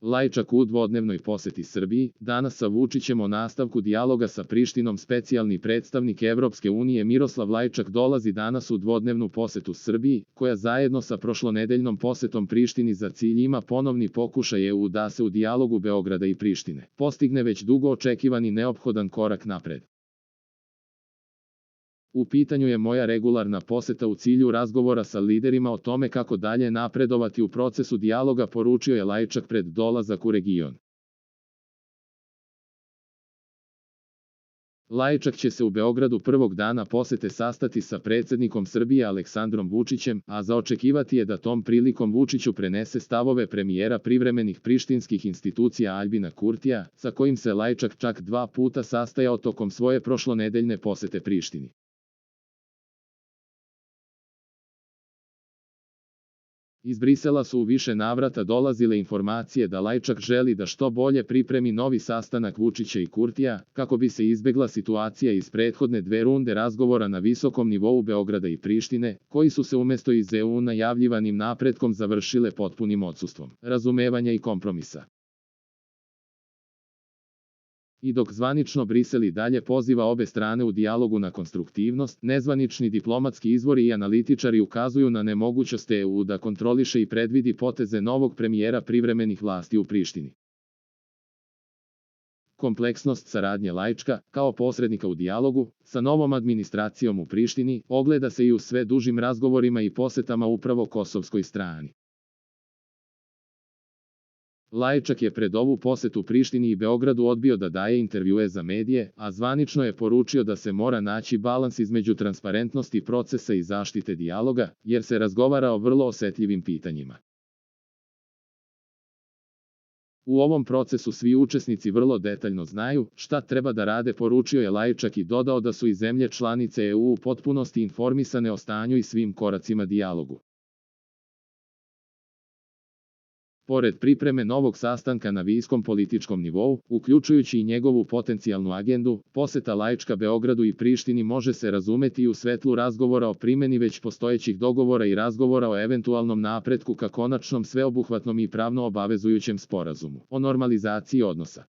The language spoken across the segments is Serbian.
Lajčak u dvodnevnoj poseti Srbiji, danas sa Vučićem o nastavku dijaloga sa Prištinom. Specijalni predstavnik Evropske unije Miroslav Lajčak dolazi danas u dvodnevnu posetu Srbiji, koja zajedno sa prošlonedeljnom posetom Prištini za cilj ima ponovni pokušaj EU da se u dijalogu Beograda i Prištine postigne već dugo očekivani neophodan korak napred. U pitanju je moja regularna poseta u cilju razgovora sa liderima o tome kako dalje napredovati u procesu dijaloga, poručio je Lajčak pred dolazak u region. Lajčak će se u Beogradu prvog dana posete sastati sa predsjednikom Srbije Aleksandrom Vučićem, a za očekivati je da tom prilikom Vučiću prenese stavove premijera privremenih prištinskih institucija Aljbina Kurtija, sa kojim se Lajčak čak 2 puta sastajao tokom svoje prošlonedeljne posete Prištini. Iz Brisela su u više navrata dolazile informacije da Lajčak želi da što bolje pripremi novi sastanak Vučića i Kurtija, kako bi se izbegla situacija iz prethodne 2 runde razgovora na visokom nivou Beograda i Prištine, koji su se umjesto iz EU najavljivanim napretkom završile potpunim odsustvom razumevanja i kompromisa. I dok zvanično Brisel i dalje poziva obe strane u dijalogu na konstruktivnost, nezvanični diplomatski izvori i analitičari ukazuju na nemogućnost EU da kontroliše i predvidi poteze novog premijera privremenih vlasti u Prištini. Kompleksnost saradnje Lajčka, kao posrednika u dijalogu, sa novom administracijom u Prištini, ogleda se i u sve dužim razgovorima i posetama upravo kosovskoj strani. Lajčak je pred ovu posetu Prištini i Beogradu odbio da daje intervjue za medije, a zvanično je poručio da se mora naći balans između transparentnosti procesa i zaštite dijaloga, jer se razgovara o vrlo osetljivim pitanjima. U ovom procesu svi učesnici vrlo detaljno znaju šta treba da rade, poručio je Lajčak i dodao da su i zemlje članice EU u potpunosti informisane o stanju i svim koracima dijalogu. Pored pripreme novog sastanka na viskom političkom nivou, uključujući i njegovu potencijalnu agendu, poseta Lajčka Beogradu i Prištini može se razumeti i u svetlu razgovora o primjeni već postojećih dogovora i razgovora o eventualnom napretku ka konačnom sveobuhvatnom i pravno obavezujućem sporazumu o normalizaciji odnosa.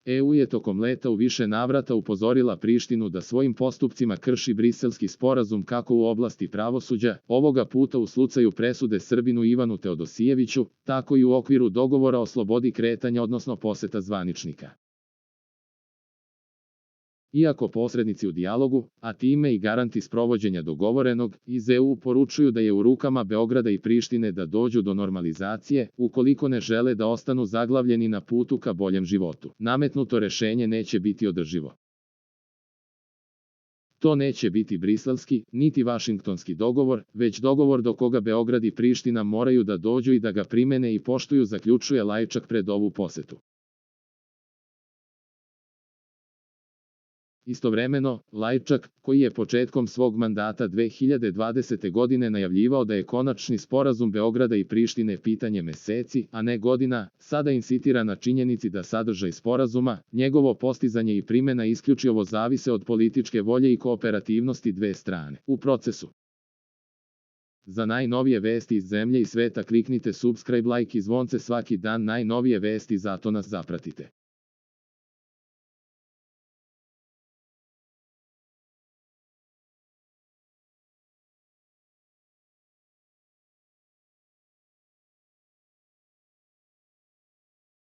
EU je tokom leta u više navrata upozorila Prištinu da svojim postupcima krši Briselski sporazum kako u oblasti pravosuđa, ovoga puta u slučaju presude Srbinu Ivanu Teodosijeviću, tako i u okviru dogovora o slobodi kretanja odnosno poseta zvaničnika. Iako posrednici u dijalogu, a time i garanti sprovođenja dogovorenog, iz EU poručuju da je u rukama Beograda i Prištine da dođu do normalizacije, ukoliko ne žele da ostanu zaglavljeni na putu ka boljem životu, nametnuto rešenje neće biti održivo. To neće biti briselski, niti vašingtonski dogovor, već dogovor do koga Beograd i Priština moraju da dođu i da ga primene i poštuju, zaključuje Lajčak pred ovu posetu. Istovremeno, Lajčak, koji je početkom svog mandata 2020. godine najavljivao da je konačni sporazum Beograda i Prištine pitanje meseci, a ne godina, sada insistira na činjenici da sadržaj sporazuma, njegovo postizanje i primjena isključivo zavise od političke volje i kooperativnosti 2 strane u procesu. Za najnovije vesti iz zemlje i sveta kliknite subscribe, like i zvonce svaki dan. Najnovije vesti, zato nas zapratite.